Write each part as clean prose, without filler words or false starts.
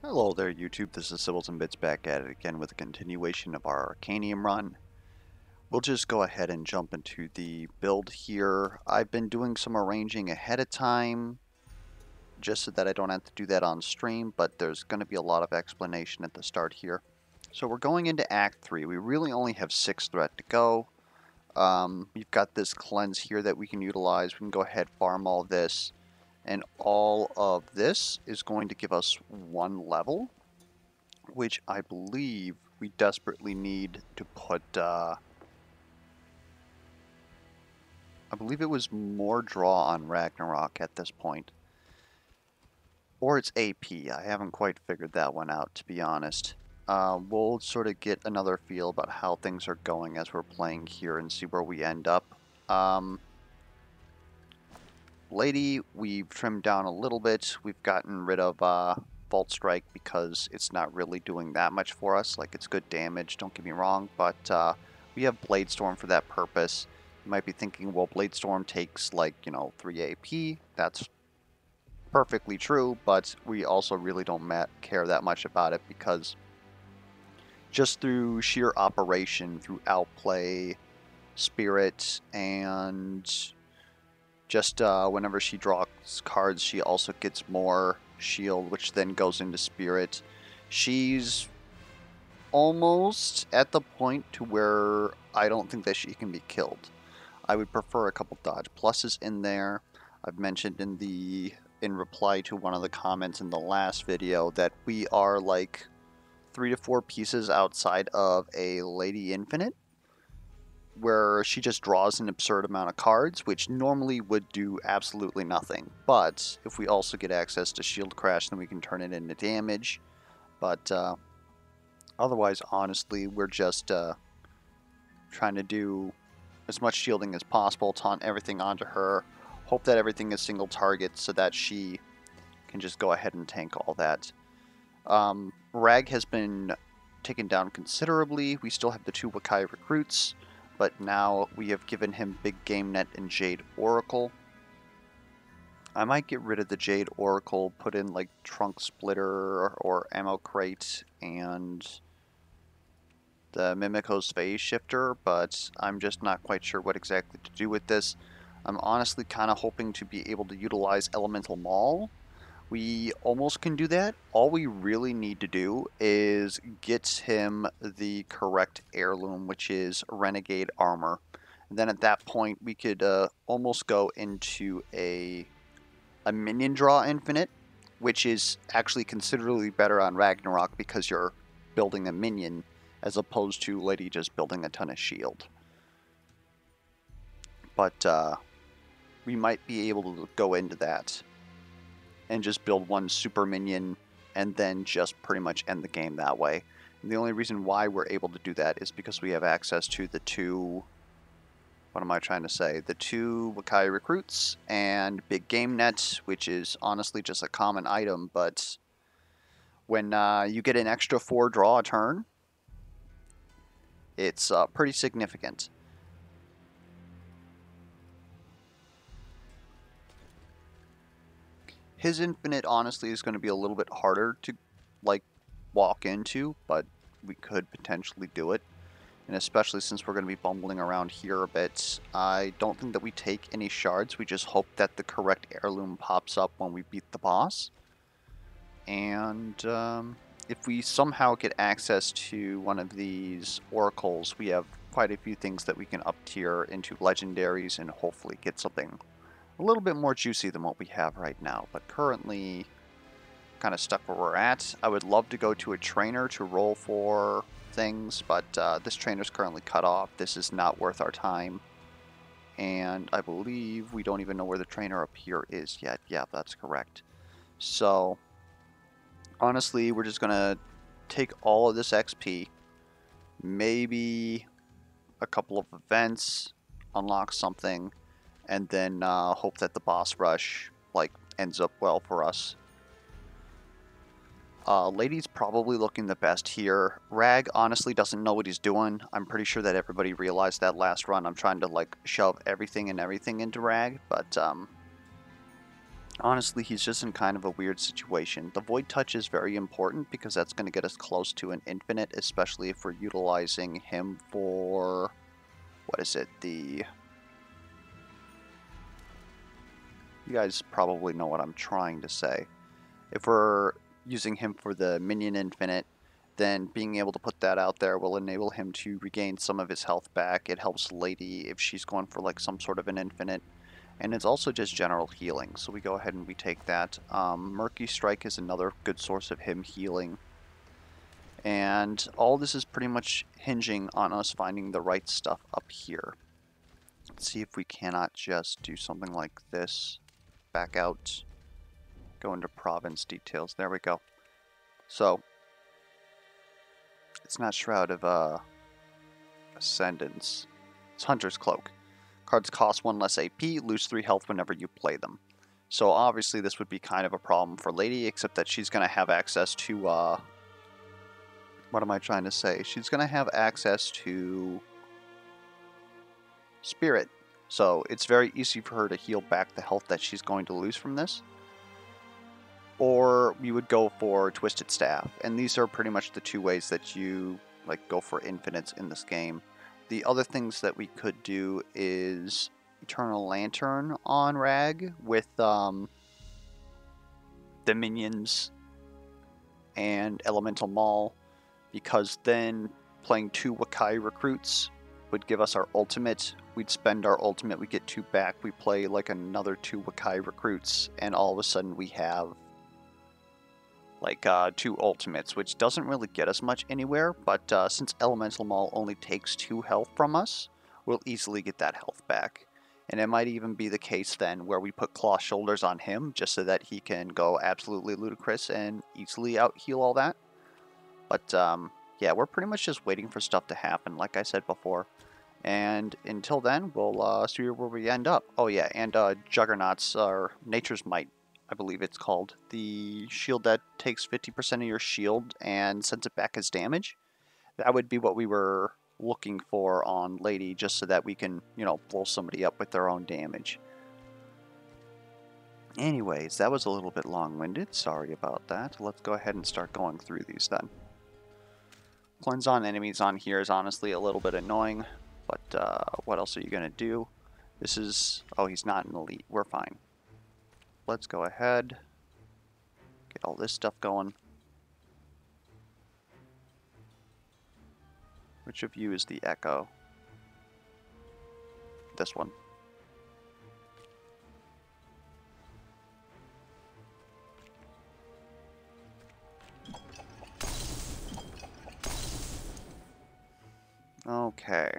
Hello there YouTube, this is Bits back at it again with a continuation of our Arcanium run. We'll just go ahead and jump into the build here. I've been doing some arranging ahead of time, just so that I don't have to do that on stream, but there's going to be a lot of explanation at the start here. So we're going into Act 3. We really only have 6 threat to go. We've got this cleanse here that we can utilize. We can go ahead, farm all this, and all of this is going to give us 1 level, which I believe we desperately need to put, I believe it was more draw on Ragnarok at this point. Or it's AP, I haven't quite figured that one out, to be honest. We'll sort of get another feel about how things are going as we're playing here and see where we end up. Lady, we've trimmed down a little bit. We've gotten rid of Vault Strike because it's not really doing that much for us. Like, it's good damage, don't get me wrong, but we have Blade Storm for that purpose. You might be thinking, well, Blade Storm takes, like, 3 AP. That's perfectly true, but we also really don't care that much about it because just through sheer operation, through outplay, spirit, and just whenever she draws cards, she also gets more shield, which then goes into spirit. She's almost at the point to where I don't think that she can be killed. I would prefer a couple dodge pluses in there. I've mentioned in reply to one of the comments in the last video that we are like 3 to 4 pieces outside of a Lady Infinite, where she just draws an absurd amount of cards, which normally would do absolutely nothing. But if we also get access to Shield Crash, then we can turn it into damage. But otherwise, honestly, we're just trying to do as much shielding as possible, taunt everything onto her, hope that everything is single target so that she can just go ahead and tank all that. Rag has been taken down considerably. We still have the 2 Wakai recruits, but now we have given him Big Game Net and Jade Oracle. I might get rid of the Jade Oracle, put in like Trunk Splitter or Ammo Crate and the Mimico's Phase Shifter, but I'm just not quite sure what exactly to do with this. I'm honestly kind of hoping to be able to utilize Elemental Maul. We almost can do that. All we really need to do is get him the correct heirloom, which is Renegade Armor. And then at that point, we could almost go into a minion draw infinite, which is actually considerably better on Ragnarok because you're building a minion as opposed to Lady just building a ton of shield. But we might be able to go into that and just build 1 super minion and then just pretty much end the game that way. And the only reason why we're able to do that is because we have access to the 2, what am I trying to say, the 2 Wakai recruits and Big Game Net, which is honestly just a common item, but when you get an extra 4 draw a turn, it's pretty significant. His infinite, honestly, is going to be a little bit harder to, like, walk into, but we could potentially do it. And especially since we're going to be bumbling around here a bit, I don't think that we take any shards. We just hope that the correct heirloom pops up when we beat the boss. And if we somehow get access to one of these oracles, we have quite a few things that we can up tier into legendaries and hopefully get something a little bit more juicy than what we have right now, but currently kind of stuck where we're at. I would love to go to a trainer to roll for things, but this trainer's currently cut off. This is not worth our time, and I believe we don't even know where the trainer up here is yet. Yeah, that's correct. So honestly, we're just gonna take all of this XP, maybe a couple of events, unlock something, and then hope that the boss rush like ends up well for us. Lady's probably looking the best here. Rag honestly doesn't know what he's doing. I'm pretty sure that everybody realized that last run. I'm trying to like shove everything and everything into Rag, but Honestly, he's just in kind of a weird situation. The Void Touch is very important because that's going to get us close to an infinite, especially if we're utilizing him for, what is it, you guys probably know what I'm trying to say. If we're using him for the minion infinite, then being able to put that out there will enable him to regain some of his health back. It helps Lady if she's going for like some sort of an infinite. And it's also just general healing, so we go ahead and we take that. Murky Strike is another good source of him healing. And all this is pretty much hinging on us finding the right stuff up here. Let's see if we cannot just do something like this. Back out, go into province details. There we go. So, it's not Shroud of Ascendance. It's Hunter's Cloak. Cards cost 1 less AP, lose 3 health whenever you play them. So obviously this would be kind of a problem for Lady, except that she's going to have access to, what am I trying to say? She's going to have access to Spirit. So it's very easy for her to heal back the health that she's going to lose from this. Or we would go for Twisted Staff. And these are pretty much the two ways that you go for infinites in this game. The other things that we could do is Eternal Lantern on Rag with the minions and Elemental Maul, because then playing 2 Wakai recruits would give us our ultimate. We'd spend our ultimate, we get 2 back, we play like another 2 Wakai recruits, and all of a sudden we have like 2 ultimates, which doesn't really get us much anywhere, but since Elemental Maul only takes 2 health from us, we'll easily get that health back. And it might even be the case then where we put Claw Shoulders on him just so that he can go absolutely ludicrous and easily out-heal all that. But yeah, we're pretty much just waiting for stuff to happen, like I said before. And until then, we'll see where we end up. Oh yeah, and Juggernauts, or Nature's Might, I believe it's called. The shield that takes 50% of your shield and sends it back as damage. That would be what we were looking for on Lady, just so that we can, blow somebody up with their own damage. Anyways, that was a little bit long-winded. Sorry about that. Let's go ahead and start going through these then. Cleanse on enemies on here is honestly a little bit annoying, but what else are you going to do? This is... oh, he's not an elite. We're fine. Let's go ahead, get all this stuff going. Which of you is the Echo? This one. Okay.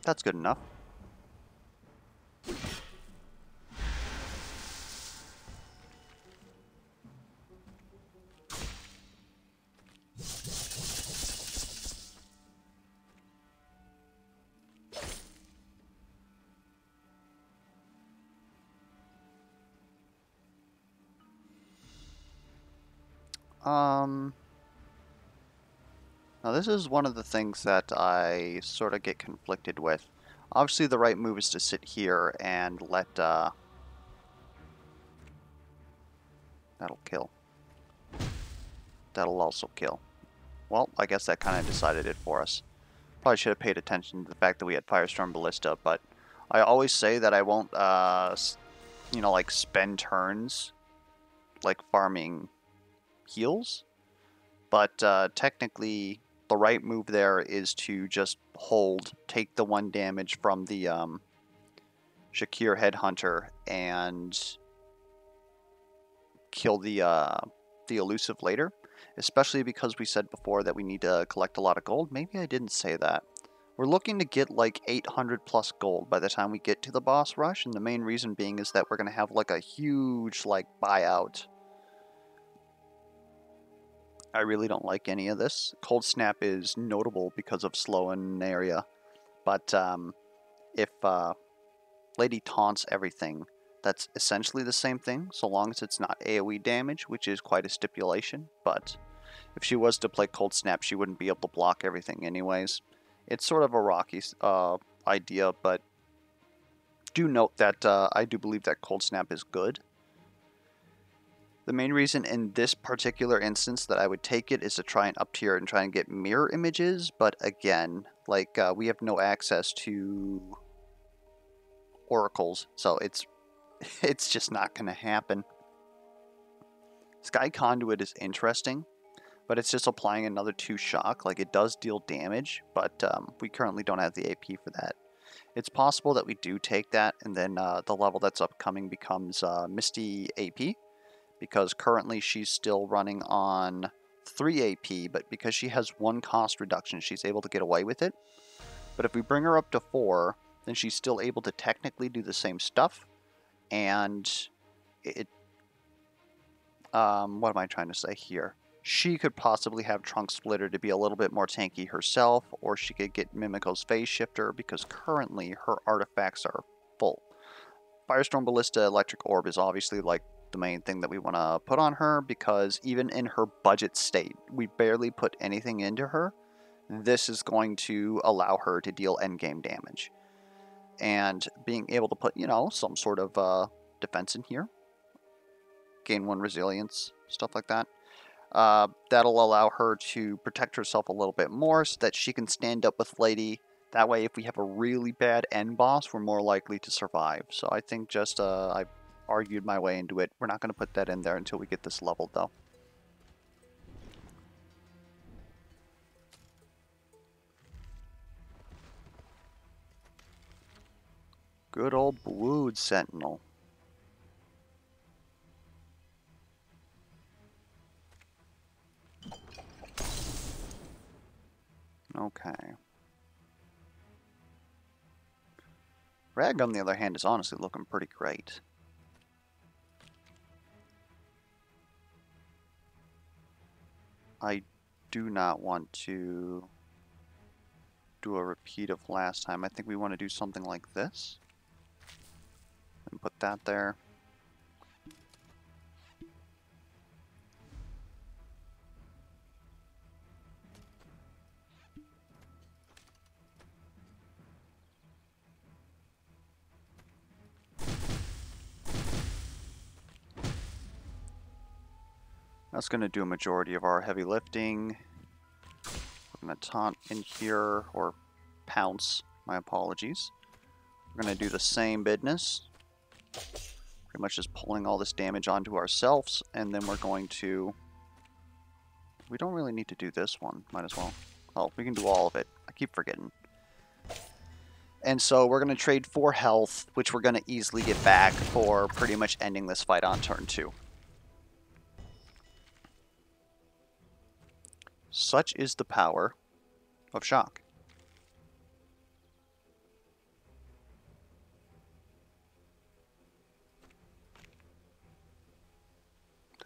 That's good enough. Now this is one of the things that I sort of get conflicted with. Obviously the right move is to sit here and let, that'll kill. That'll also kill. Well, I guess that kind of decided it for us. Probably should have paid attention to the fact that we had Firestorm Ballista, but I always say that I won't, spend turns, farming heals. But technically, the right move there is to just hold, take the 1 damage from the Shakir Headhunter, and kill the elusive later. especially because we said before that we need to collect a lot of gold. Maybe I didn't say that. We're looking to get like 800 plus gold by the time we get to the boss rush, and the main reason being is that we're going to have like a huge like buyout. I really don't like any of this. Cold Snap is notable because of slow in an area, but if Lady taunts everything, that's essentially the same thing, so long as it's not AoE damage, which is quite a stipulation, but if she was to play Cold Snap, she wouldn't be able to block everything anyways. It's sort of a rocky idea, but do note that I do believe that Cold Snap is good. The main reason in this particular instance that I would take it is to try and up tier and try and get mirror images, but again, like we have no access to oracles, so it's just not going to happen. Sky Conduit is interesting, but it's just applying another 2 shock. Like, it does deal damage, but we currently don't have the AP for that. It's possible that we do take that, and then the level that's upcoming becomes Misty AP, because currently she's still running on 3 AP, but because she has 1 cost reduction, she's able to get away with it. But if we bring her up to 4, then she's still able to technically do the same stuff, and it... what am I trying to say here? She could possibly have Trunk Splitter to be a little bit more tanky herself, or she could get Mimico's Phase Shifter, because currently her artifacts are full. Firestorm Ballista Electric Orb is obviously like the main thing that we want to put on her, because even in her budget state, we barely put anything into her. This is going to allow her to deal endgame damage. And being able to put, you know, some sort of defense in here, gain 1 resilience, stuff like that. That'll allow her to protect herself a little bit more so that she can stand up with Lady. That way, if we have a really bad end boss, we're more likely to survive. So I think just I argued my way into it. We're not going to put that in there until we get this leveled, though. Good old Blood Sentinel. Okay. Rag, on the other hand, is honestly looking pretty great. I do not want to do a repeat of last time. I think we want to do something like this. And put that there. That's going to do a majority of our heavy lifting. We're going to taunt in here, or pounce, my apologies. We're going to do the same business. Pretty much just pulling all this damage onto ourselves, and then we're going to... We don't really need to do this one, might as well. Oh, we can do all of it. I keep forgetting. And so we're going to trade 4 health, which we're going to easily get back for pretty much ending this fight on turn 2. Such is the power of shock.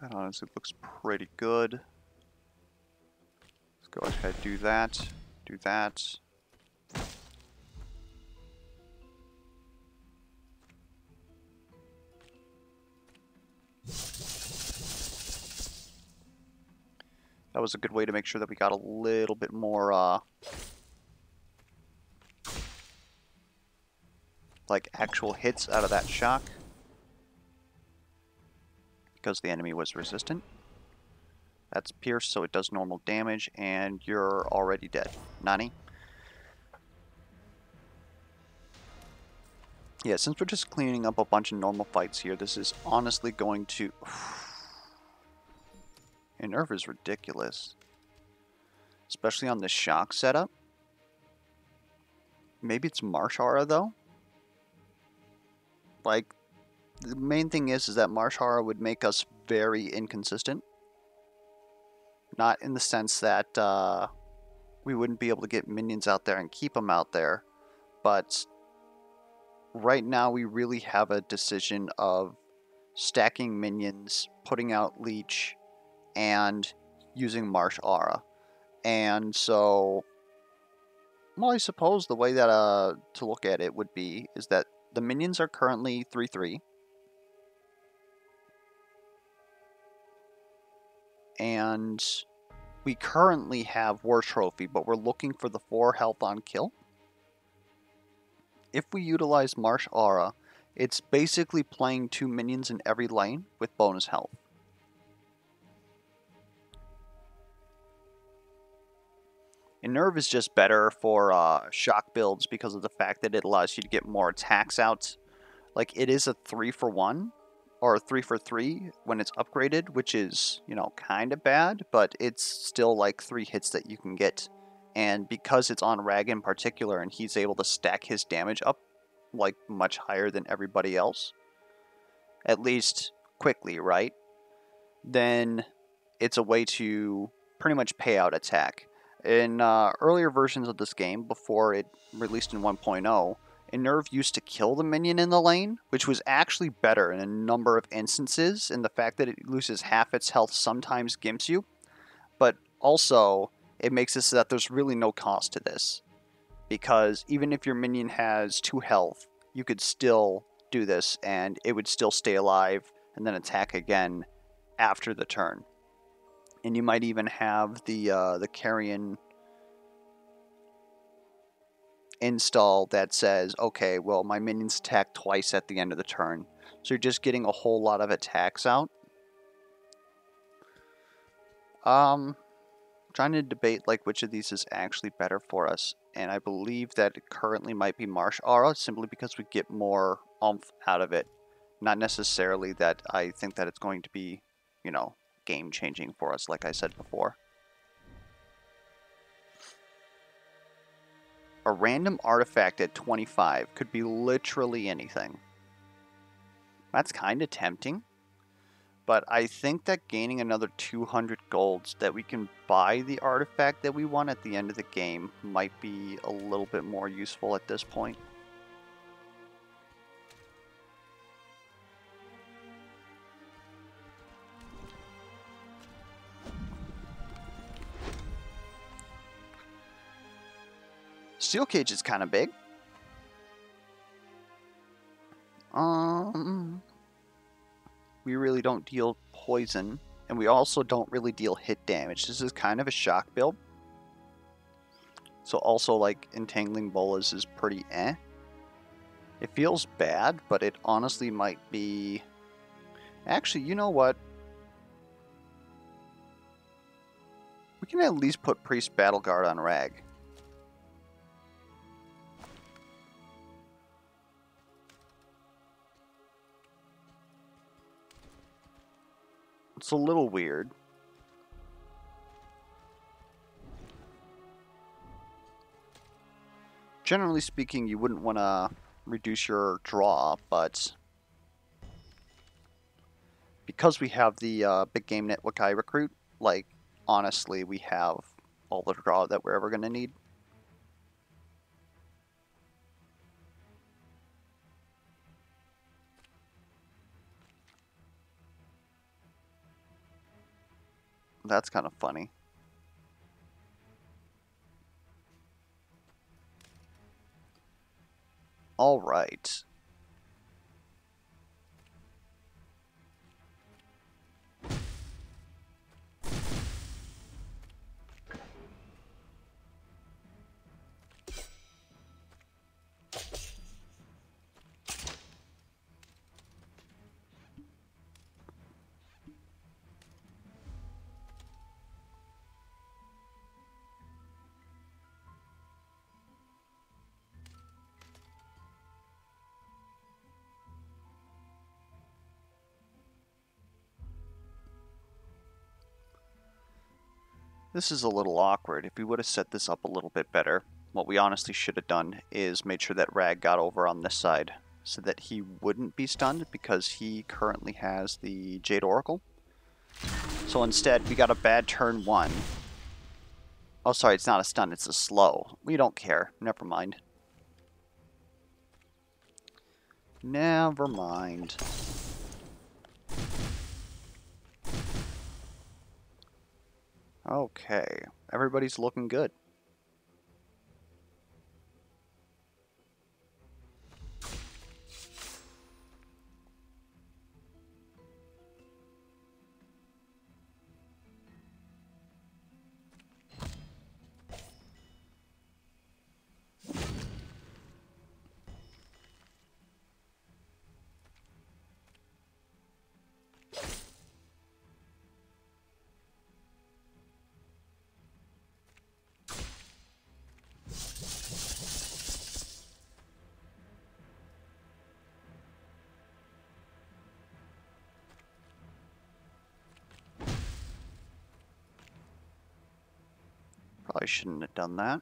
That honestly looks pretty good. Let's go ahead, do that, do that. That was a good way to make sure that we got a little bit more, like, actual hits out of that shock. Because the enemy was resistant. That's Pierce, so it does normal damage, and you're already dead. Nani? Yeah, since we're just cleaning up a bunch of normal fights here, this is honestly going to... Nerve is ridiculous. Especially on this shock setup. Maybe it's Marsh Aura, though? Like, the main thing is that Marsh Aura would make us very inconsistent. Not in the sense that we wouldn't be able to get minions out there and keep them out there, but right now we really have a decision of stacking minions, putting out Leech, and using Marsh Aura. And so, well, I suppose the way that to look at it would be is that the minions are currently 3/3. And we currently have War Trophy, but we're looking for the 4 health on kill. If we utilize Marsh Aura, it's basically playing 2 minions in every lane with bonus health. And Nerve is just better for shock builds because of the fact that it allows you to get more attacks out. Like, it is a 3-for-1 or a 3-for-3 when it's upgraded, which is, you know, kind of bad, but it's still like 3 hits that you can get. And because it's on Rag in particular, and he's able to stack his damage up like much higher than everybody else, at least quickly, right? Then it's a way to pretty much pay out attack. In earlier versions of this game, before it released in 1.0, a Nerve used to kill the minion in the lane, which was actually better in a number of instances, and the fact that it loses half its health sometimes gimps you, but also it makes it so that there's really no cost to this, because even if your minion has 2 health, you could still do this, and it would still stay alive, and then attack again after the turn. And you might even have the Carrion install that says, okay, well, my minions attack twice at the end of the turn. So you're just getting a whole lot of attacks out. Trying to debate like which of these is actually better for us. And I believe that it currently might be Marsh Aura, simply because we get more oomph out of it. Not necessarily that I think that it's going to be, you know, game-changing for us, like I said before. A random artifact at 25 could be literally anything. That's kind of tempting. But I think that gaining another 200 golds that we can buy the artifact that we want at the end of the game might be a little bit more useful at this point. Steel Cage is kind of big. We really don't deal poison, and we also don't really deal hit damage. This is kind of a shock build. So also, like, Entangling Bolas is pretty eh. It feels bad, but it honestly might be... Actually, you know what? We can at least put Priest Battleguard on Rag. It's a little weird. Generally speaking, you wouldn't want to reduce your draw, but because we have the Big Game Network I recruit, like, honestly, we have all the draw that we're ever going to need. That's kind of funny. All right. This is a little awkward. If we would have set this up a little bit better, what we honestly should have done is made sure that Rag got over on this side so that he wouldn't be stunned, because he currently has the Jade Oracle. So instead, we got a bad turn 1. Oh, sorry, it's not a stun, it's a slow. We don't care. Never mind. Never mind. Okay, everybody's looking good. Probably shouldn't have done that.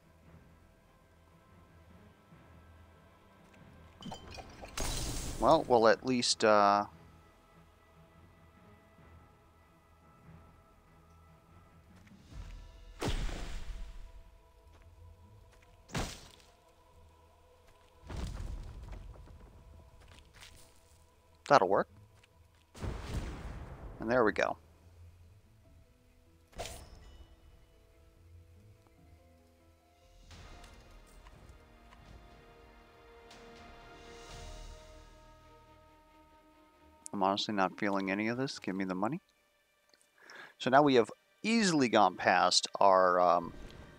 Well, we'll at least, that'll work. And there we go. I'm honestly not feeling any of this. Give me the money. So now we have easily gone past our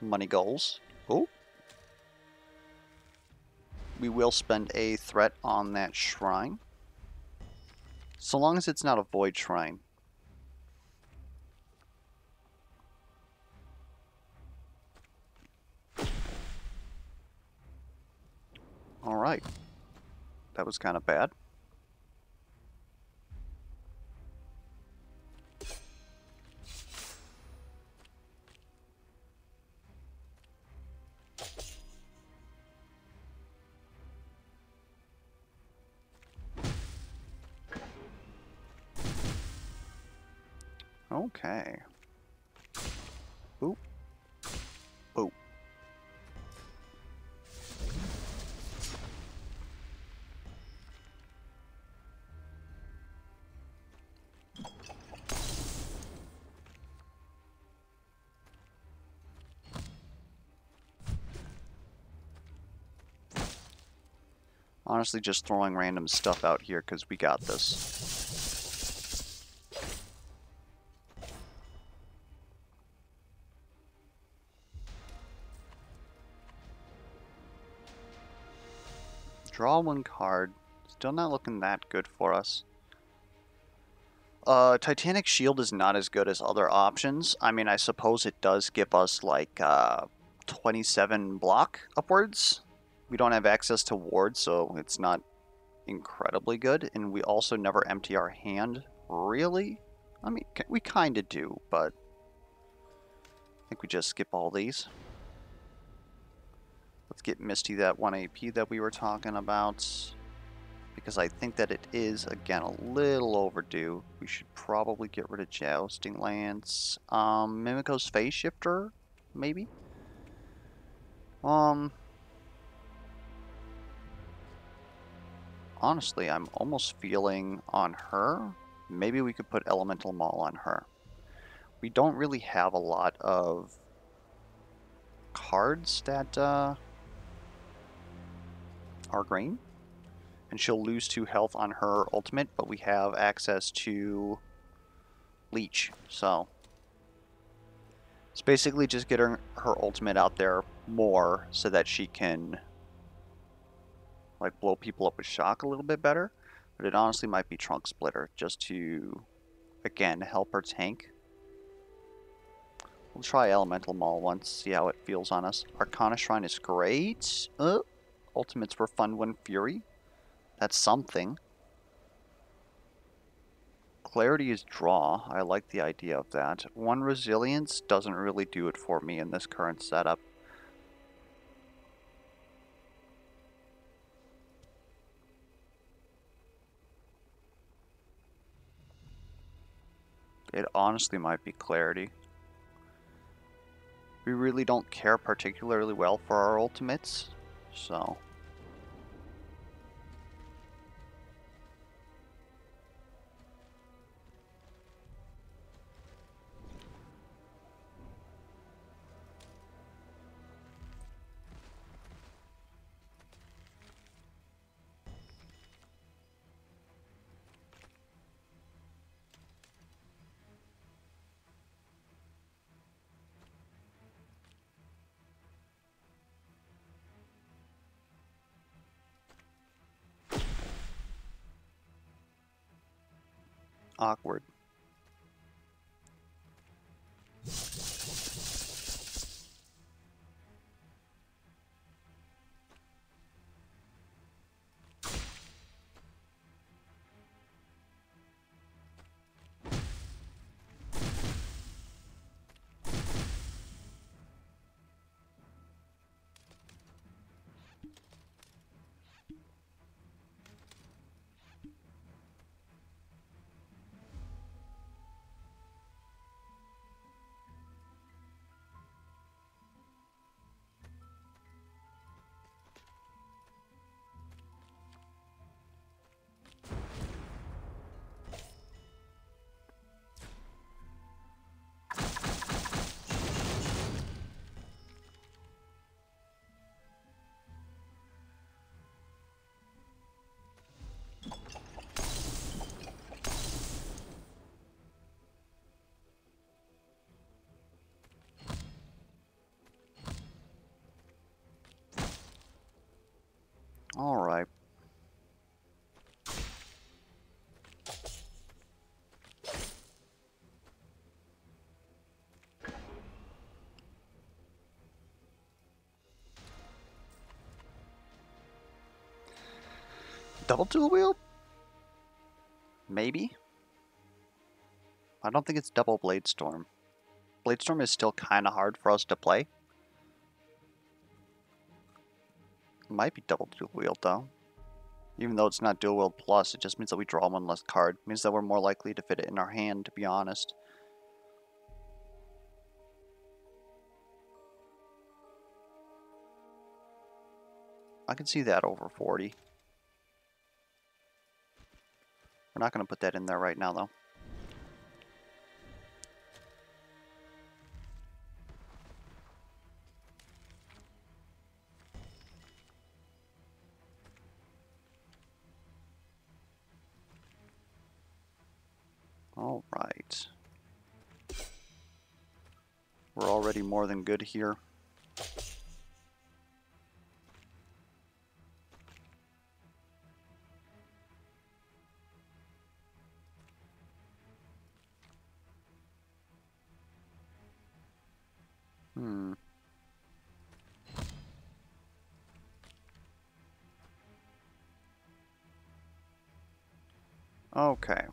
money goals. Oh. We will spend a threat on that shrine. So long as it's not a void shrine. Alright. That was kind of bad. Okay. Oop. Oop. Honestly, just throwing random stuff out here because we got this. Draw 1 card. Still not looking that good for us. Titanic Shield is not as good as other options. I mean, I suppose it does give us like 27 block upwards. We don't have access to wards, so it's not incredibly good. And we also never empty our hand, really. I mean, we kind of do, but I think we just skip all these. Let's get Misty that 1 AP that we were talking about, because I think that it is, again, a little overdue. We should probably get rid of Jousting Lance. Mimico's Phase Shifter, maybe? Honestly, I'm almost feeling on her. Maybe we could put Elemental Maul on her. We don't really have a lot of cards that are green. And she'll lose 2 health on her ultimate, but we have access to Leech. So it's basically just getting her ultimate out there more so that she can like blow people up with shock a little bit better. But it honestly might be Trunk Splitter just to, again, help her tank. We'll try Elemental Maul once, see how it feels on us. Arcana Shrine is great. Ultimates were fun when Fury. That's something. Clarity is draw. I like the idea of that. 1 resilience doesn't really do it for me in this current setup. It honestly might be clarity. We really don't care particularly well for our ultimates, so... awkward. Alright. Double dual wield? Maybe? I don't think it's double Blade Storm. Blade Storm is still kind of hard for us to play. It might be double dual wield though. Even though it's not dual wield plus, it just means that we draw one less card. It means that we're more likely to fit it in our hand, to be honest. I can see that over 40. We're not going to put that in there right now though. Alright. We're already more than good here. Okay.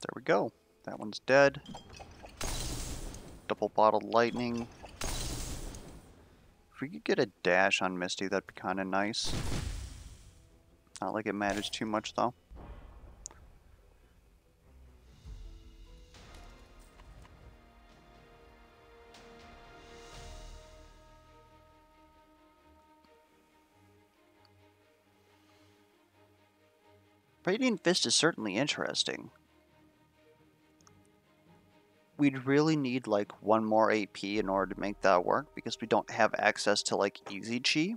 There we go. That one's dead. Double bottled lightning. If we could get a dash on Misty, that'd be kind of nice. Not like it matters too much though. Radiant Fist is certainly interesting. We'd really need like one more AP in order to make that work because we don't have access to like easy chi.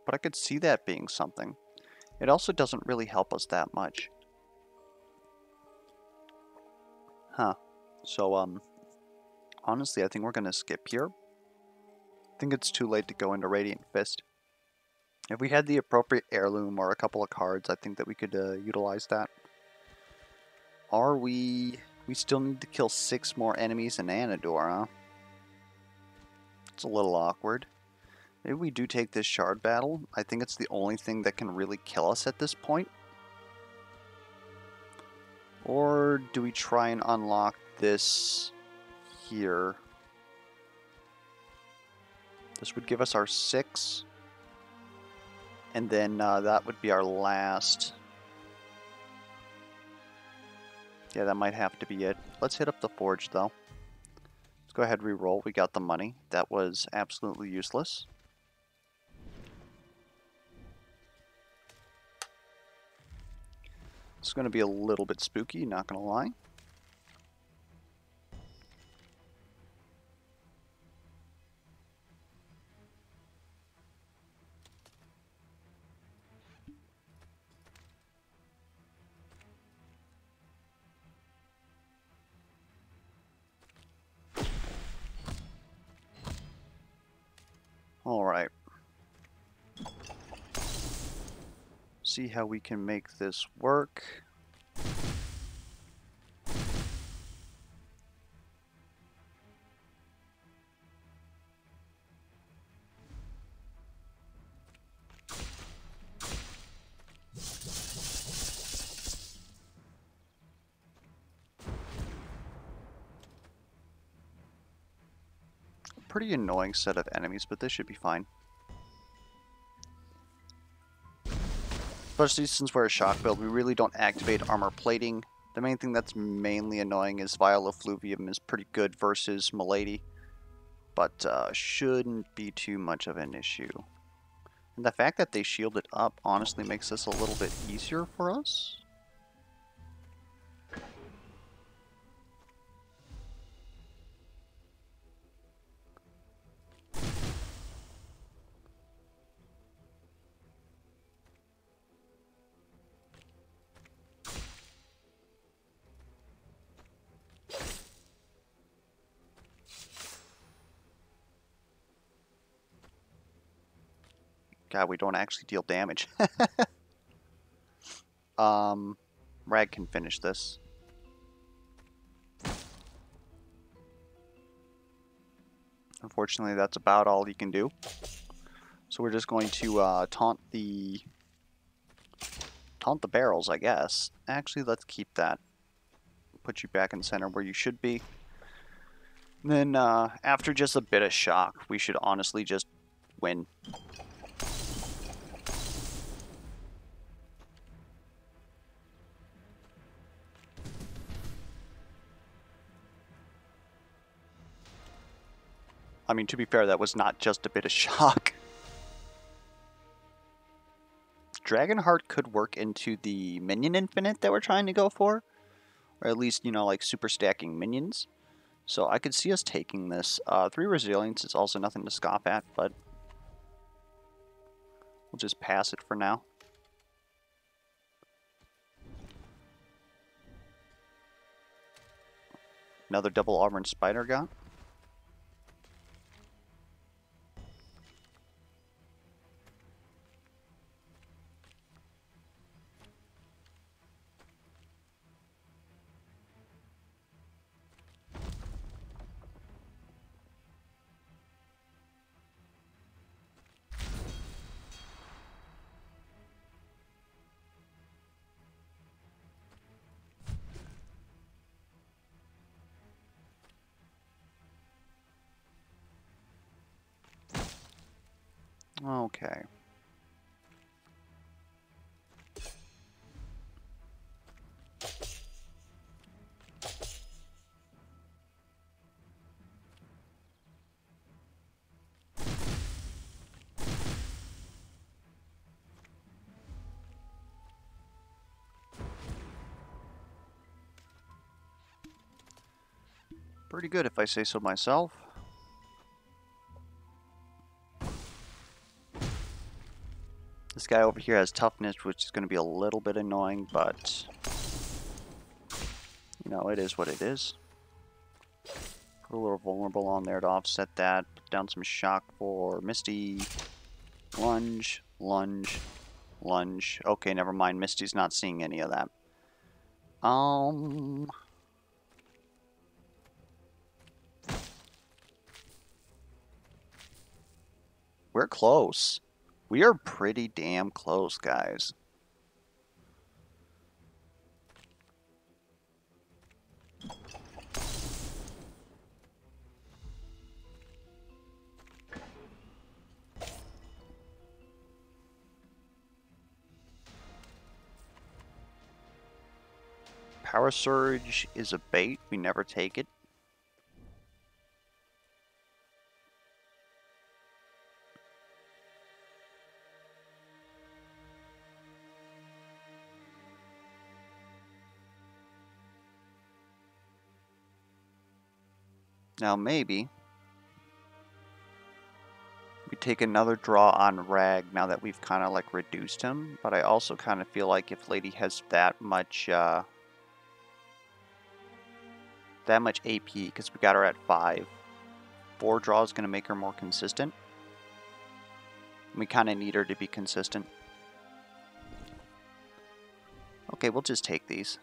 But I could see that being something. It also doesn't really help us that much. Huh. So, honestly, I think we're gonna skip here. I think it's too late to go into Radiant Fist. If we had the appropriate heirloom or a couple of cards, I think that we could utilize that. Are we... We still need to kill 6 more enemies in Anador, huh? It's a little awkward. Maybe we do take this shard battle. I think it's the only thing that can really kill us at this point. Or do we try and unlock this here? This would give us our 6. And then that would be our last. Yeah, that might have to be it. Let's hit up the forge, though. Let's go ahead and re-roll. We got the money. That was absolutely useless. It's going to be a little bit spooky, not going to lie. Alright. See how we can make this work. Pretty annoying set of enemies, but this should be fine. Especially since we're a shock build, we really don't activate armor plating. The main thing that's mainly annoying is Vial Effluvium is pretty good versus Milady, but shouldn't be too much of an issue. And the fact that they shield it up honestly makes this a little bit easier for us. God, we don't actually deal damage. Rag can finish this. Unfortunately, that's about all he can do. So we're just going to taunt the barrels, I guess. Actually, let's keep that. Put you back in center where you should be. And then after just a bit of shock, we should honestly just win. I mean, to be fair, that was not just a bit of shock. Dragonheart could work into the minion infinite that we're trying to go for. Or at least, you know, like super stacking minions. So I could see us taking this. 3 resilience is also nothing to scoff at, but we'll just pass it for now. Another double armored spider got. Okay. Pretty good if I say so myself. This guy over here has toughness, which is going to be a little bit annoying, but you know, it is what it is. Put a little vulnerable on there to offset that. Put down some shock for Misty. Lunge, lunge, lunge. Okay, never mind. Misty's not seeing any of that. We're close. We are pretty damn close, guys. Power Surge is a bait. We never take it. Now maybe we take another draw on Rag now that we've kind of like reduced him, but I also kind of feel like if Lady has that much AP, because we got her at 5, 4 draws is going to make her more consistent. We kind of need her to be consistent. Okay, we'll just take these.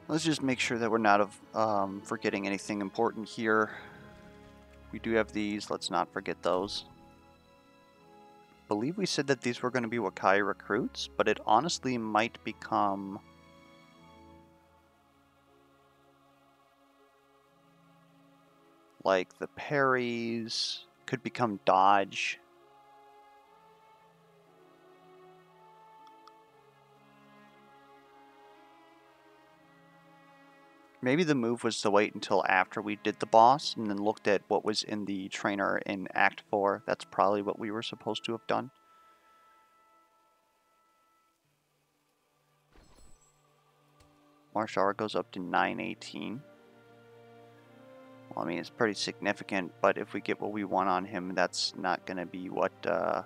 Let's just make sure that we're not forgetting anything important here. We do have these. Let's not forget those. I believe we said that these were going to be Wakai recruits, but it honestly might become like the parries, could become dodge. Maybe the move was to wait until after we did the boss and then looked at what was in the trainer in Act 4. That's probably what we were supposed to have done. Martial Art goes up to 918. Well, I mean, it's pretty significant, but if we get what we want on him, that's not going to be what the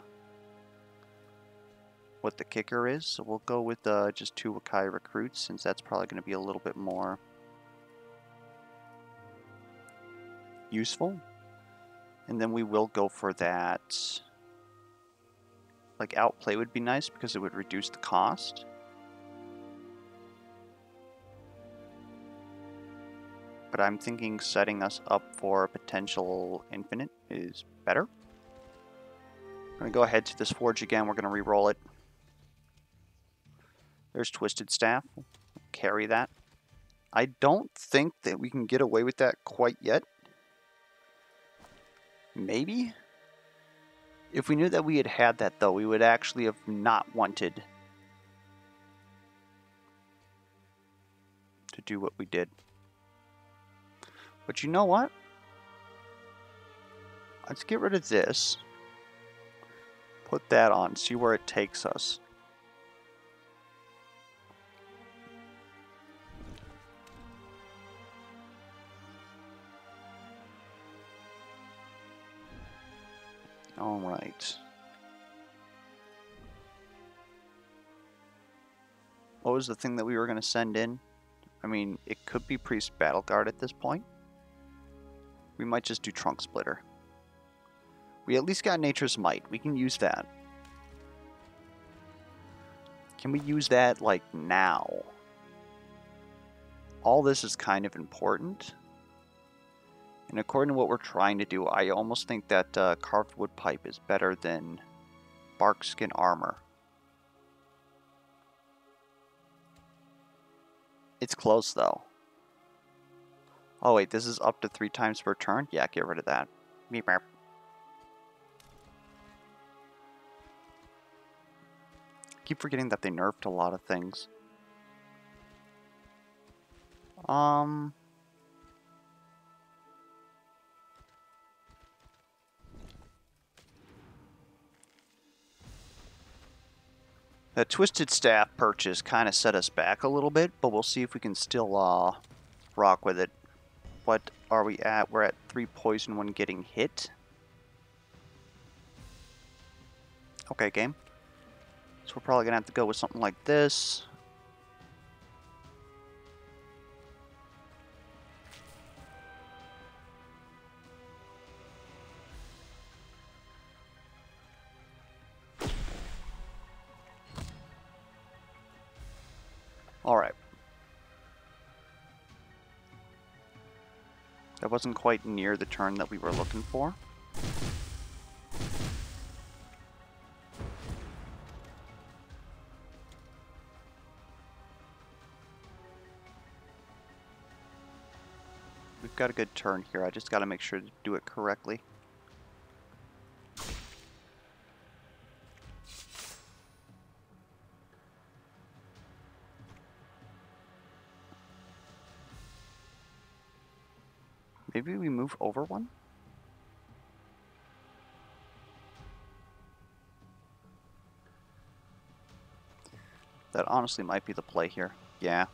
kicker is. So we'll go with just 2 Wakai recruits, since that's probably going to be a little bit more useful. And then we will go for that. Like, Outplay would be nice because it would reduce the cost. But I'm thinking setting us up for potential infinite is better. I'm going to go ahead to this forge again. We're going to re-roll it. There's Twisted Staff. Carry that. I don't think that we can get away with that quite yet. Maybe? If we knew that we had that, though, we would actually have not wanted to do what we did. But you know what? Let's get rid of this. Put that on. See where it takes us. All right. What was the thing that we were going to send in? I mean, it could be Priest Battle Guard at this point. We might just do Trunk Splitter. We at least got Nature's Might. We can use that. Can we use that, like, now? All this is kind of important. And according to what we're trying to do, I almost think that Carved Wood Pipe is better than Bark Skin Armor. It's close, though. Oh, wait, this is up to 3 times per turn? Yeah, get rid of that. Meep, meep. Keep forgetting that they nerfed a lot of things. The Twisted Staff purchase kind of set us back a little bit, but we'll see if we can still rock with it. What are we at? We're at 3 poison when getting hit. Okay, game. So we're probably going to have to go with something like this. Alright. That wasn't quite near the turn that we were looking for. We've got a good turn here. I just got to make sure to do it correctly. Maybe we move over one? That honestly might be the play here. Yeah.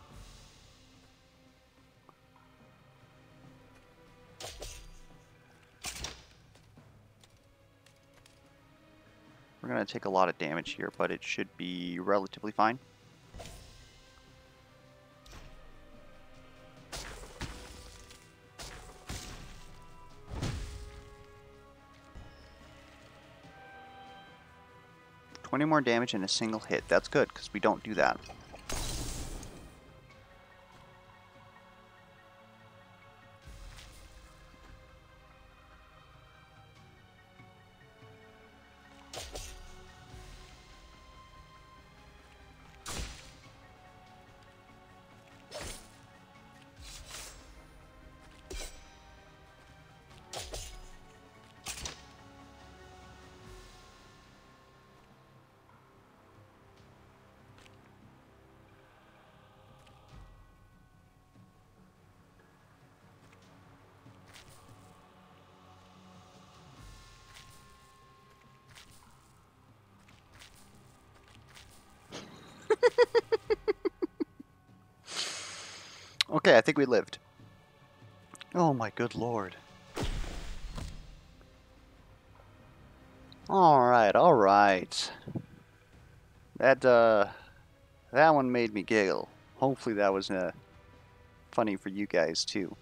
We're going to take a lot of damage here, but it should be relatively fine. $20 more damage in a single hit. That's good, because we don't do that. Okay, I think we lived. Oh my good lord. Alright, alright. That one made me giggle. Hopefully that was funny for you guys too.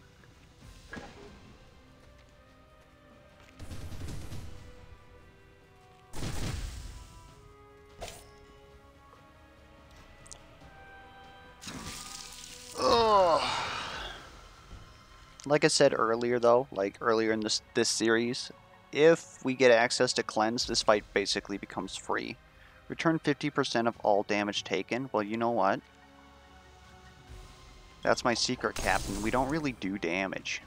Like I said earlier though, like earlier in this series, if we get access to Cleanse, this fight basically becomes free. Return 50% of all damage taken. Well, you know what? That's my secret, Captain. We don't really do damage.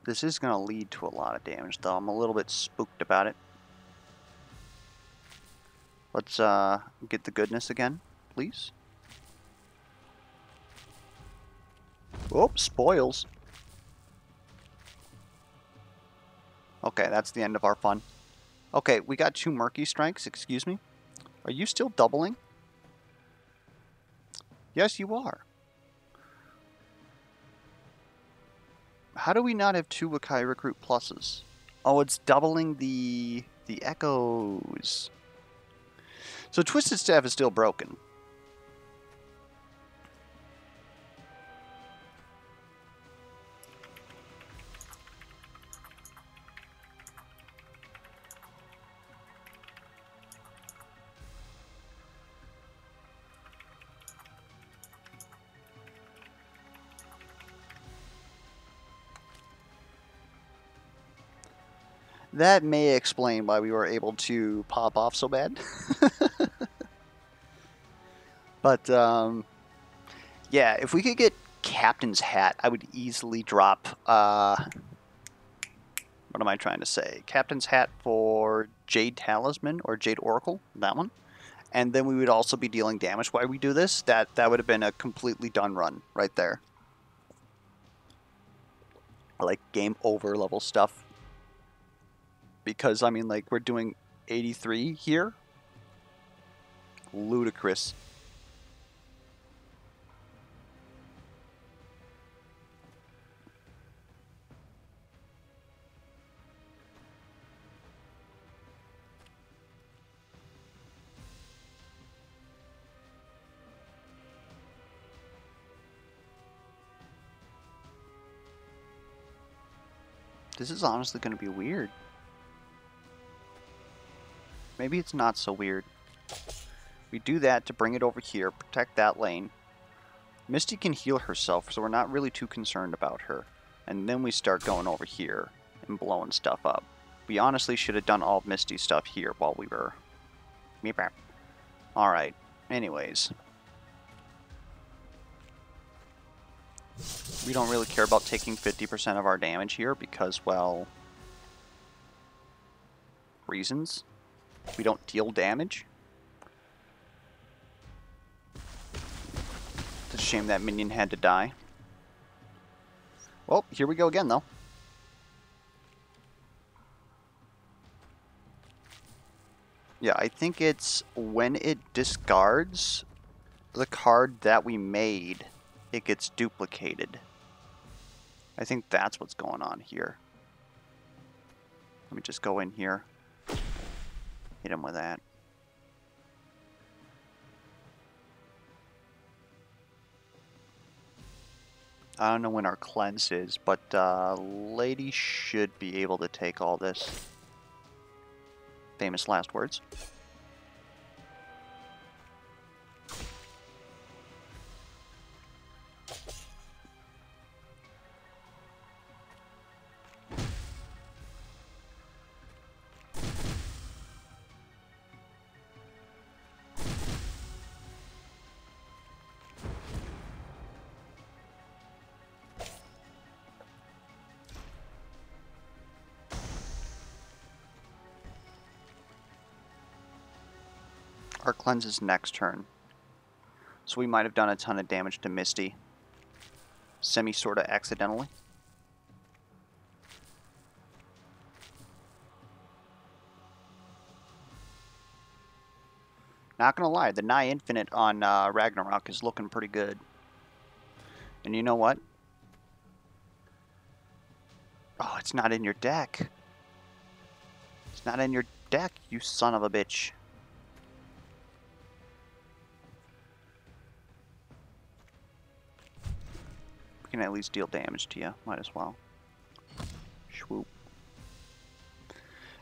This is going to lead to a lot of damage, though. I'm a little bit spooked about it. Let's get the goodness again, please. Oh, spoils. Okay, that's the end of our fun. Okay, we got 2 Murky Strikes, excuse me. Are you still doubling? Yes, you are. How do we not have 2 Wakai Recruit pluses? Oh, it's doubling the echoes. So Twisted Staff is still broken. That may explain why we were able to pop off so bad. But, yeah, if we could get Captain's Hat, I would easily drop our what am I trying to say? Captain's Hat for Jade Talisman or Jade Oracle, that one. And then we would also be dealing damage while we do this. That would have been a completely done run right there. Like game over level stuff. Because, I mean, like, we're doing 83 here. Ludicrous. This is honestly going to be weird. Maybe it's not so weird. We do that to bring it over here, protect that lane. Misty can heal herself, so we're not really too concerned about her. And then we start going over here and blowing stuff up. We honestly should have done all of Misty's stuff here while we were... Alright, anyways. We don't really care about taking 50% of our damage here because, well... reasons. We don't deal damage. It's a shame that minion had to die. Well, here we go again, though. Yeah, I think it's when it discards the card that we made, it gets duplicated. I think that's what's going on here. Let me just go in here. Hit him with that. I don't know when our cleanse is, but Lady should be able to take all this. Famous last words. Our cleanse is next turn. So we might have done a ton of damage to Misty. Semi-sorta accidentally. Not gonna lie, the Nigh Infinite on Ragnarok is looking pretty good. And you know what? Oh, it's not in your deck. It's not in your deck, you son of a bitch. We can at least deal damage to you. Might as well. Swoop.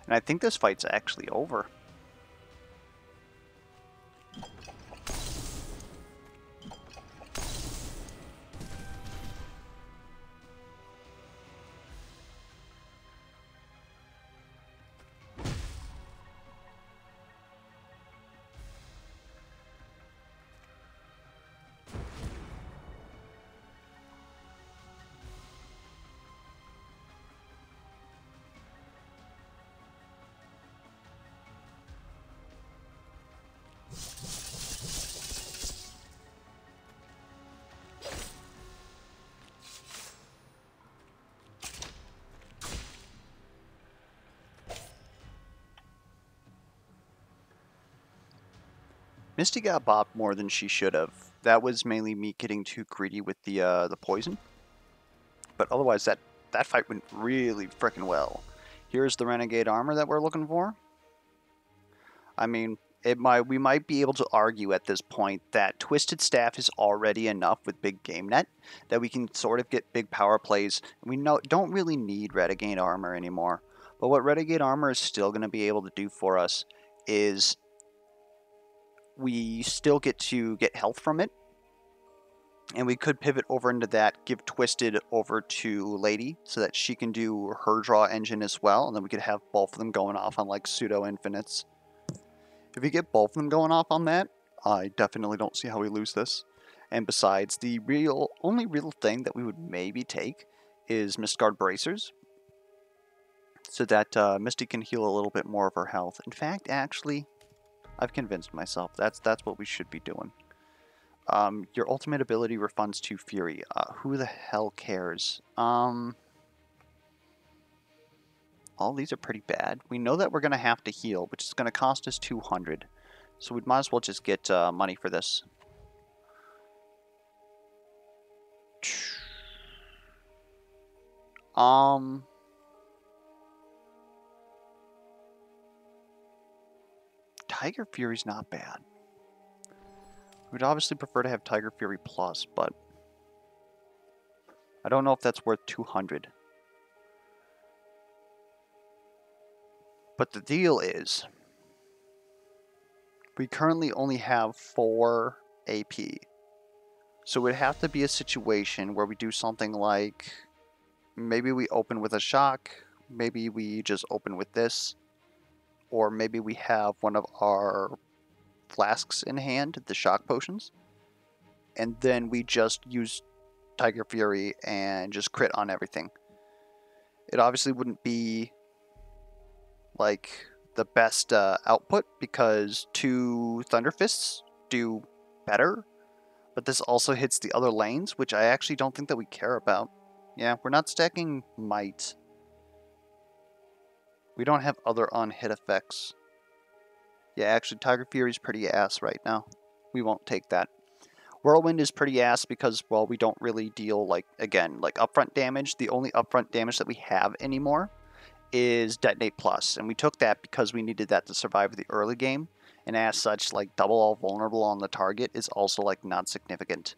And I think this fight's actually over. Misty got bopped more than she should have. That was mainly me getting too greedy with the poison. But otherwise, that fight went really frickin' well. Here's the Renegade armor that we're looking for. I mean, we might be able to argue at this point that Twisted Staff is already enough with big game net that we can sort of get big power plays. We don't really need Renegade armor anymore. But what Renegade armor is still going to be able to do for us is we still get to get health from it. And we could pivot over into that, give Twisted over to Lady so that she can do her draw engine as well. And then we could have both of them going off on like pseudo infinites. If we get both of them going off on that, I definitely don't see how we lose this. And besides, the only real thing that we would maybe take is Mistguard Bracers. so that Misty can heal a little bit more of her health. In fact, actually, I've convinced myself that's what we should be doing. Your ultimate ability refunds to Fury. Who the hell cares? All these are pretty bad. We know that we're going to have to heal, which is going to cost us 200. So we might as well just get money for this. Tiger Fury's not bad. We'd obviously prefer to have Tiger Fury Plus, but I don't know if that's worth 200. But the deal is, we currently only have 4 AP. So it would have to be a situation where we do something like, maybe we open with a shock, maybe we just open with this, or maybe we have one of our flasks in hand, the shock potions, and then we just use Tiger Fury and just crit on everything. It obviously wouldn't be like the best output because 2 Thunder Fists do better, but this also hits the other lanes, which I actually don't think that we care about. Yeah, we're not stacking Might. We don't have other on-hit effects. Yeah, actually, Tiger Fury's pretty ass right now. We won't take that. Whirlwind is pretty ass because, well, we don't really deal, like, again, like upfront damage. The only upfront damage that we have anymore is Detonate Plus, and we took that because we needed that to survive the early game, and as such, like, double all vulnerable on the target is also, like, not significant.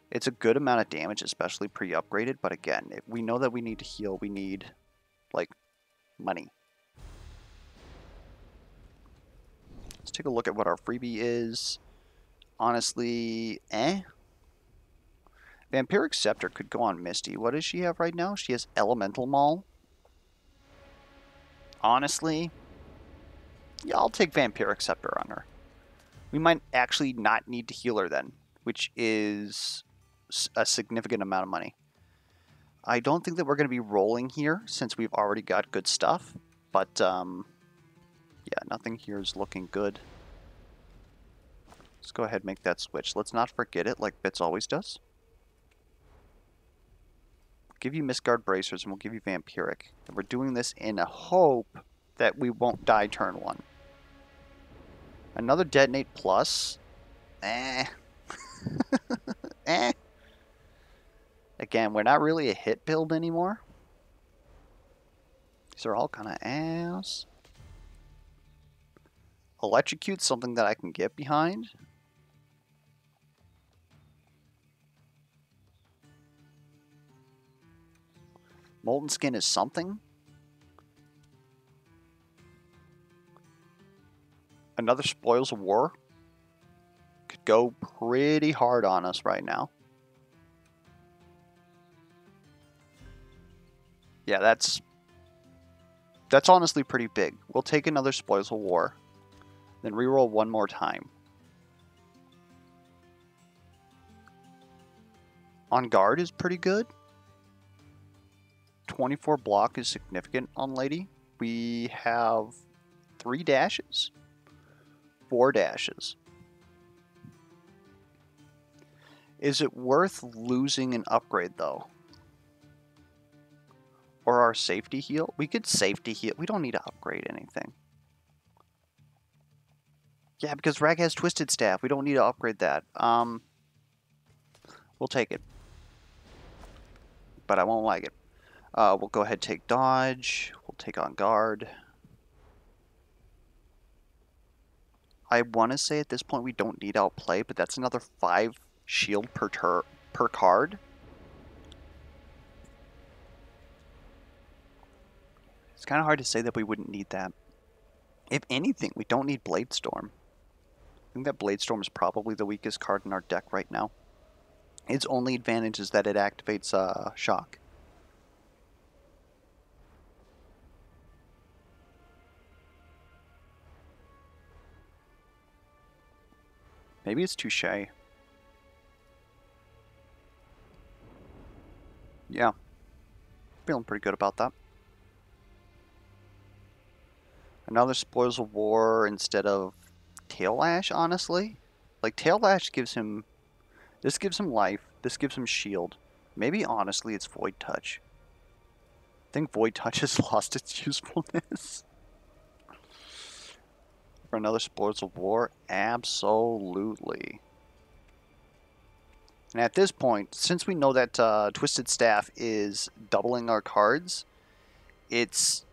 It's a good amount of damage, especially pre-upgraded, but again, if we know that we need to heal, we need, like, money. Let's take a look at what our freebie is. Honestly, Vampiric Scepter could go on Misty. What does she have right now? She has Elemental Maul. Honestly, yeah, I'll take Vampiric Scepter on her. We might actually not need to heal her then, which is a significant amount of money. I don't think that we're going to be rolling here since we've already got good stuff, but yeah, nothing here is looking good. Let's go ahead and make that switch. Let's not forget it like Bits always does. We'll give you Mistguard Bracers and we'll give you Vampiric. And we're doing this in a hope that we won't die turn 1. Another Detonate Plus. Again, we're not really a hit build anymore. These are all kind of ass. Electrocute's something that I can get behind. Molten Skin is something. Another Spoils of War could go pretty hard on us right now. Yeah, that's honestly pretty big. We'll take another Spoils of War, then reroll one more time. On guard is pretty good. 24 block is significant on Lady. We have 3 dashes. 4 dashes. Is it worth losing an upgrade though? Or our safety heal? We could safety heal. We don't need to upgrade anything. Yeah, because Rag has Twisted Staff. We don't need to upgrade that. We'll take it. But I won't like it. We'll go ahead and take dodge. We'll take on guard. I want to say at this point we don't need outplay, but that's another 5 shield per card. It's kind of hard to say that we wouldn't need that. If anything, we don't need Blade Storm. I think that Blade Storm is probably the weakest card in our deck right now. Its only advantage is that it activates Shock. Maybe it's Touche. Yeah. Feeling pretty good about that. Another Spoils of War instead of Tail Lash, honestly. Like, Tail Lash gives him... This gives him life. This gives him shield. Maybe, honestly, it's Void Touch. I think Void Touch has lost its usefulness. For another Spoils of War? Absolutely. And at this point, since we know that Twisted Staff is doubling our cards, it's...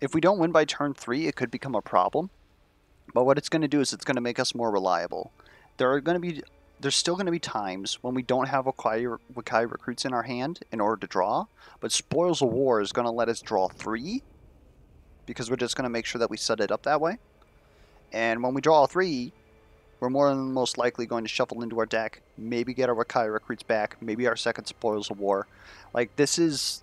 If we don't win by turn 3, it could become a problem. But what it's going to do is it's going to make us more reliable. There's still going to be times when we don't have Wakai recruits in our hand in order to draw, but Spoils of War is going to let us draw 3, because we're just going to make sure that we set it up that way. And when we draw 3, we're more than most likely going to shuffle into our deck, maybe get our Wakai recruits back, maybe our second Spoils of War. Like, this is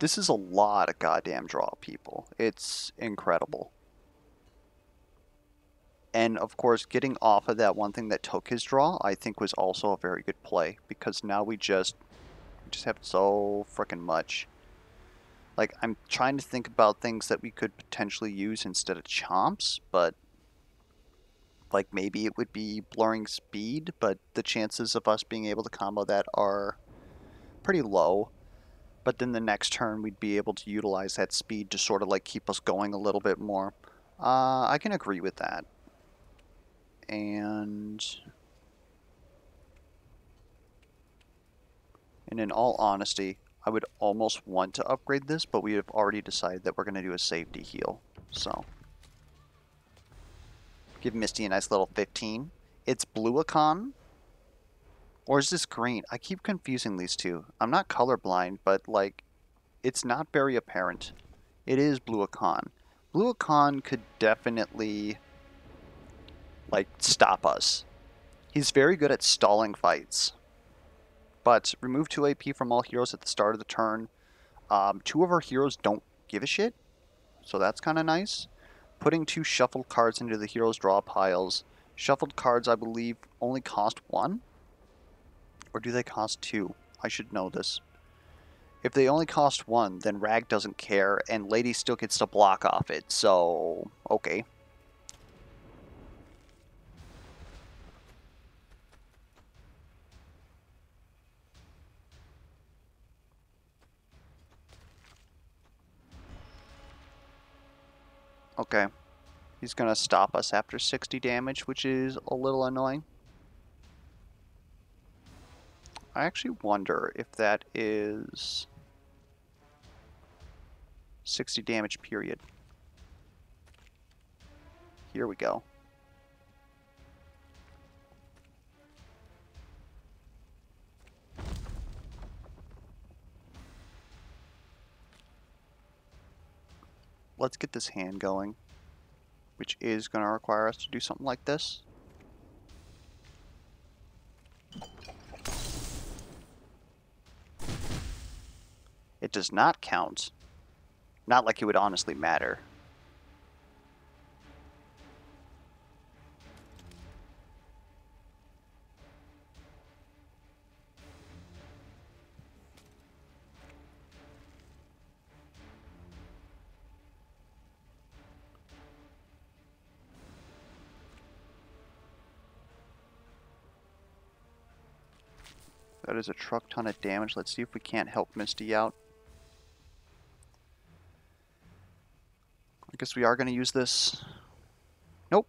a lot of goddamn draw, people. It's incredible. And of course, getting off of that one thing that took his draw, I think was also a very good play, because now we just have so freaking much. Like, I'm trying to think about things that we could potentially use instead of chomps, but like maybe it would be blurring speed, but the chances of us being able to combo that are pretty low. But then the next turn we'd be able to utilize that speed to sort of like keep us going a little bit more. I can agree with that. And in all honesty, I would almost want to upgrade this, but we have already decided that we're going to do a safety heal. So, give Misty a nice little 15. It's Bluicon, or is this green? I keep confusing these two. I'm not colorblind, but like, it's not very apparent. It is Bluicon. Bluicon could definitely like stop us. He's very good at stalling fights. But remove 2 AP from all heroes at the start of the turn. 2 of our heroes don't give a shit, so that's kind of nice. Putting 2 shuffled cards into the heroes' draw piles. Shuffled cards, I believe, only cost 1? Or do they cost 2? I should know this. If they only cost 1, then Rag doesn't care, and Lady still gets to block off it, so... okay. Okay. He's going to stop us after 60 damage, which is a little annoying. I actually wonder if that is 60 damage period. Here we go. Let's get this hand going, which is going to require us to do something like this. It does not count. Not like it would honestly matter. That is a truck ton of damage. Let's see if we can't help Misty out. I guess we are going to use this. Nope.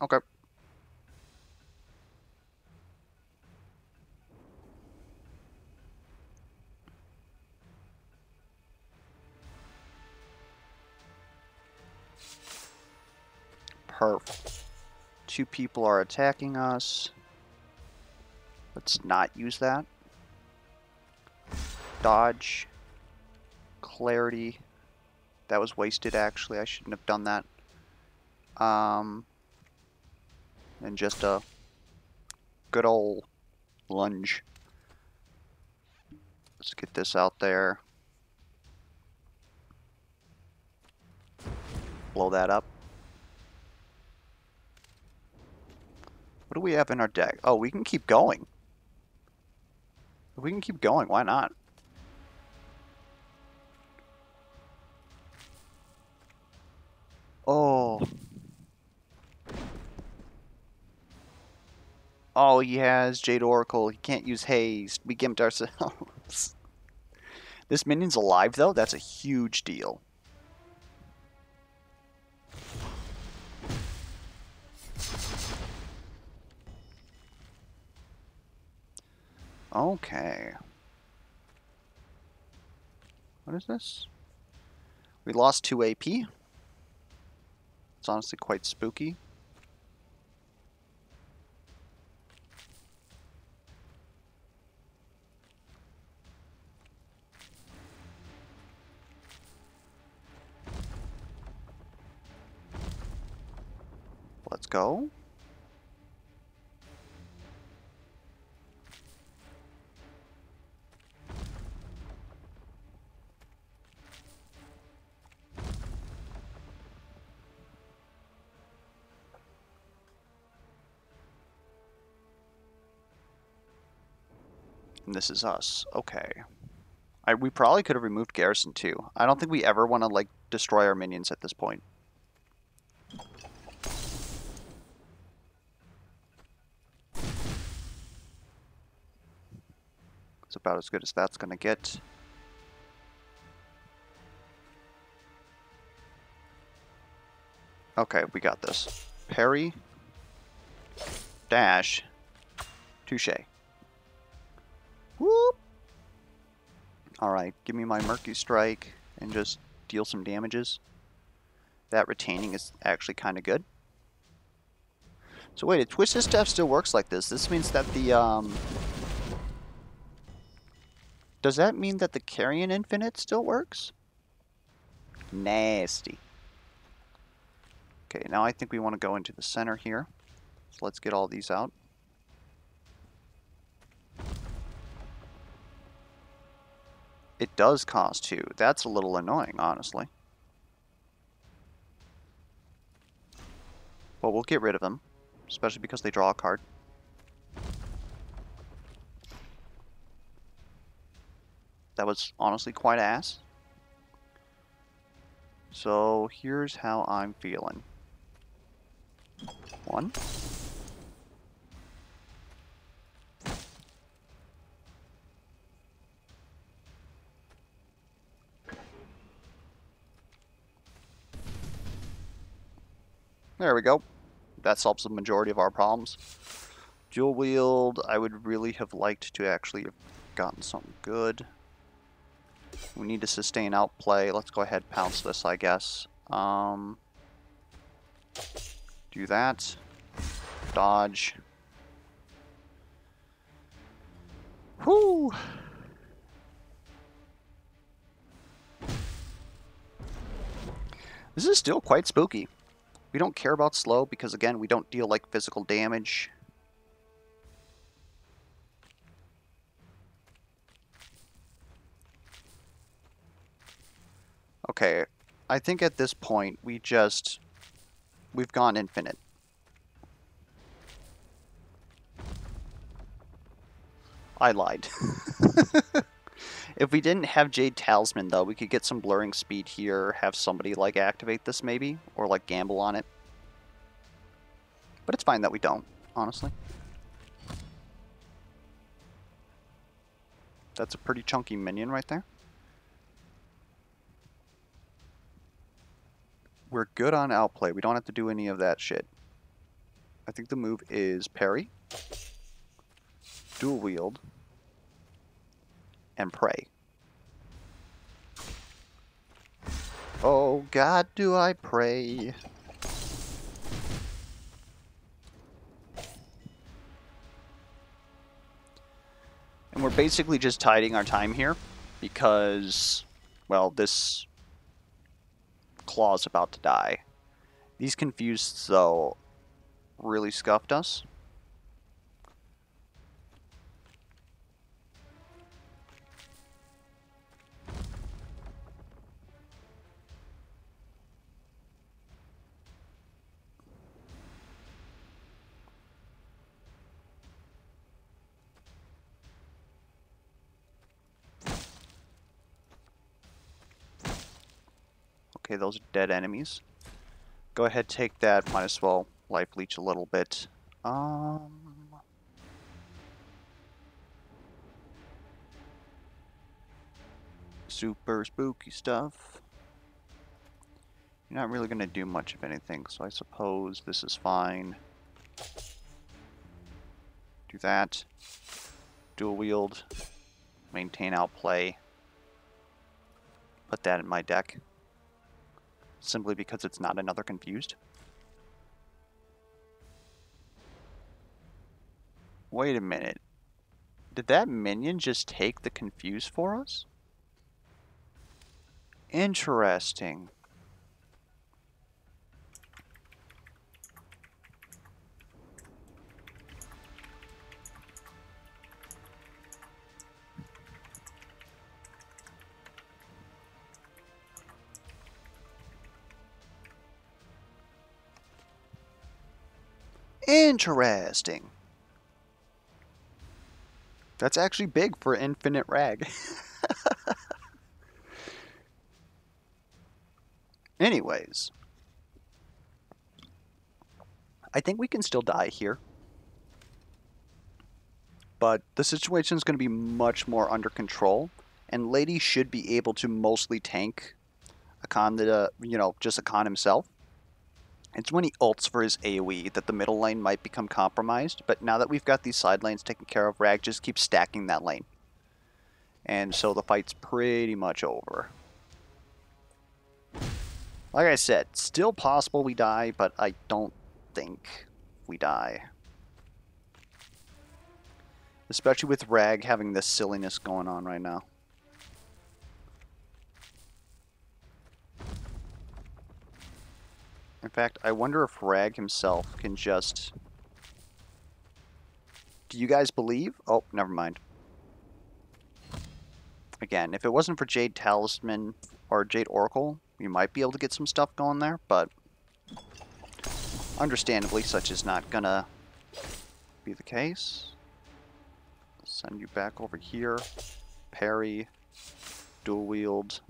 Okay. Perfect. 2 people are attacking us. Let's not use that. Dodge. Clarity. That was wasted, actually. I shouldn't have done that. And just a good old lunge. Let's get this out there. Blow that up. What do we have in our deck? Oh, we can keep going. If we can keep going, why not? Oh, he has Jade Oracle. He can't use haste. We gimped ourselves. This minion's alive, though? That's a huge deal. Okay. What is this? We lost 2 AP. It's honestly quite spooky. Let's go. And this is us. Okay. We probably could have removed Garrison too. I don't think we ever want to like destroy our minions at this point. It's about as good as that's gonna get. Okay, we got this. Parry. Dash. Touche. Whoop! Alright, give me my Murky Strike and just deal some damages. That retaining is actually kind of good. So wait, if Twisted Step still works like this, this means that the, does that mean that the Carrion Infinite still works? Nasty. Okay, now I think we want to go into the center here. So let's get all these out. It does cost 2. That's a little annoying, honestly. But we'll get rid of them, especially because they draw a card. That was honestly quite ass. So here's how I'm feeling. 1. There we go. That solves the majority of our problems. Dual wield, I would really have liked to actually have gotten something good. We need to sustain outplay. Let's go ahead and pounce this, I guess. Do that. Dodge. Whoo! This is still quite spooky. We don't care about slow because, again, we don't deal like physical damage. Okay, I think at this point we've gone infinite. I lied. If we didn't have Jade Talisman, though, we could get some blurring speed here, have somebody, like, activate this, maybe, or, like, gamble on it. But it's fine that we don't, honestly. That's a pretty chunky minion right there. We're good on outplay. We don't have to do any of that shit. I think the move is parry, dual wield, and pray. Oh God, do I pray. And we're basically just tiding our time here because, well, this claw's about to die. These confused, though, really scuffed us. Okay, those are dead enemies. Go ahead, take that. Might as well life leech a little bit. Super spooky stuff. You're not really going to do much of anything, so I suppose this is fine. Do that. Dual wield. Maintain outplay. Put that in my deck. Simply because it's not another confused. Wait a minute. Did that minion just take the confuse for us? Interesting. Interesting. That's actually big for infinite rag. Anyways. I think we can still die here. But the situation is going to be much more under control. And Lady should be able to mostly tank Akan, just Akan himself. It's when he ults for his AoE that the middle lane might become compromised, but now that we've got these side lanes taken care of, Rag just keeps stacking that lane. And so the fight's pretty much over. Like I said, still possible we die, but I don't think we die. Especially with Rag having this silliness going on right now. In fact, I wonder if Rag himself can just... Do you guys believe? Oh, never mind. Again, if it wasn't for Jade Talisman or Jade Oracle, we might be able to get some stuff going there, but understandably, such is not gonna be the case. Send you back over here. Parry. Dual wield.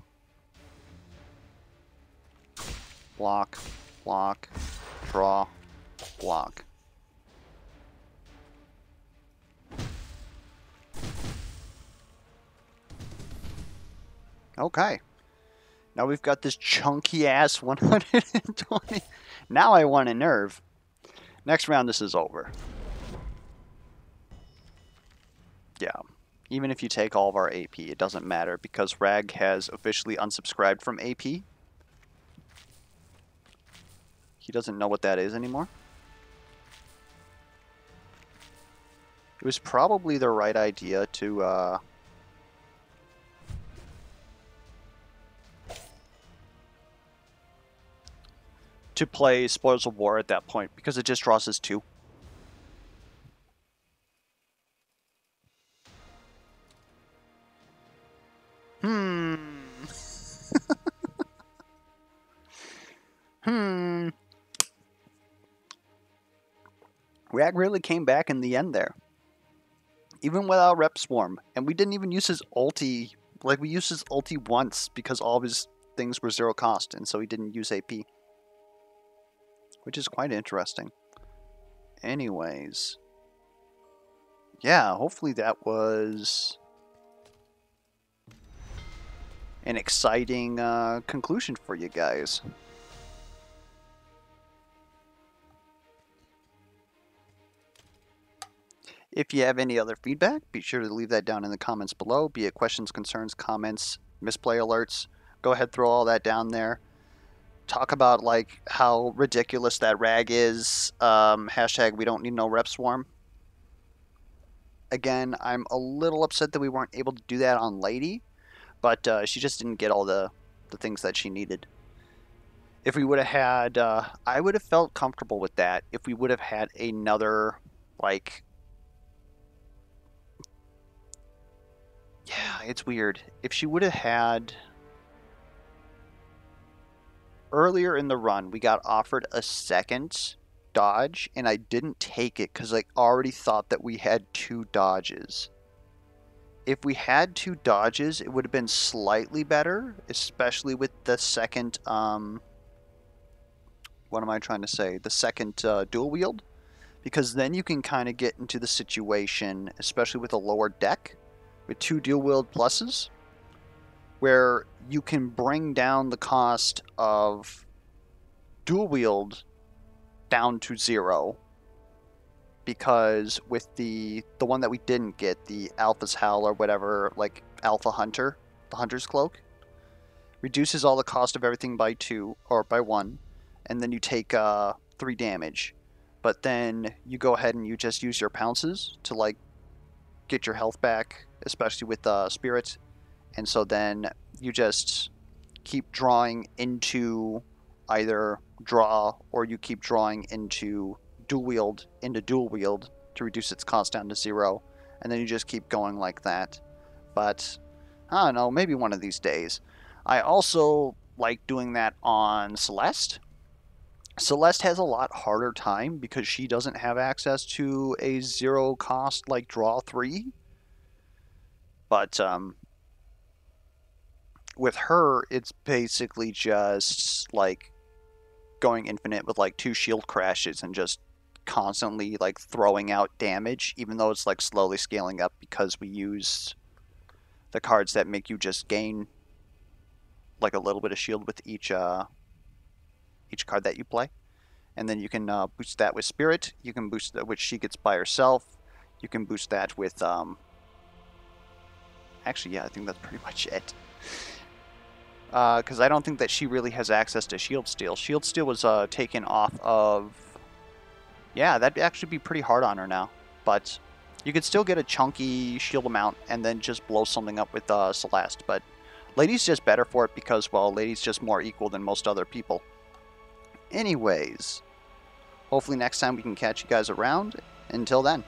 Block. Block. Draw. Block. Okay. Now we've got this chunky ass 120. Now I want a nerve. Next round this is over. Yeah. Even if you take all of our AP, it doesn't matter because Rag has officially unsubscribed from AP. He doesn't know what that is anymore. It was probably the right idea to play Spoils of War at that point because it just draws us 2. Rag really came back in the end there. Even without Rep Swarm. And we didn't even use his ulti. Like, we used his ulti once because all of his things were 0 cost. And so he didn't use AP. Which is quite interesting. Anyways. Yeah, hopefully that was an exciting conclusion for you guys. If you have any other feedback, be sure to leave that down in the comments below, be it questions, concerns, comments, misplay alerts. Go ahead, throw all that down there. Talk about like how ridiculous that Rag is. Hashtag we don't need no rep swarm. Again, I'm a little upset that we weren't able to do that on Lady, but she just didn't get all the things that she needed. If we would have had, I would have felt comfortable with that if we would have had another, like, yeah, it's weird. If she would have had... Earlier in the run, we got offered a second dodge, and I didn't take it because I already thought that we had 2 dodges. If we had 2 dodges, it would have been slightly better, especially with the second, what am I trying to say? The second dual wield. Because then you can kind of get into the situation, especially with a lower deck, with 2 dual wield pluses. where you can bring down the cost of dual wield down to 0, because with the one that we didn't get, the Alpha's Howl or whatever, like Alpha Hunter, the Hunter's Cloak, reduces all the cost of everything by 2 or by 1, and then you take 3 damage. But then you go ahead and you just use your pounces to like get your health back, especially with Spirit. And so then you just keep drawing into either draw, or you keep drawing into dual wield to reduce its cost down to 0, and then you just keep going like that. But I don't know, maybe one of these days. I also like doing that on Celeste. Celeste has a lot harder time because she doesn't have access to a 0 cost like draw 3. But with her, it's basically just like going infinite with like 2 shield crashes and just constantly like throwing out damage, even though it's like slowly scaling up because we use the cards that make you just gain like a little bit of shield with each card that you play. And then you can boost that with Spirit. You can boost that, which she gets by herself. You can boost that with actually, yeah, I think that's pretty much it. Because I don't think that she really has access to Shield Steal. Shield Steal was taken off of... Yeah, that'd actually be pretty hard on her now. But you could still get a chunky shield amount and then just blow something up with Celeste. But Lady's just better for it because, well, Lady's just more equal than most other people. Anyways, hopefully next time we can catch you guys around. Until then.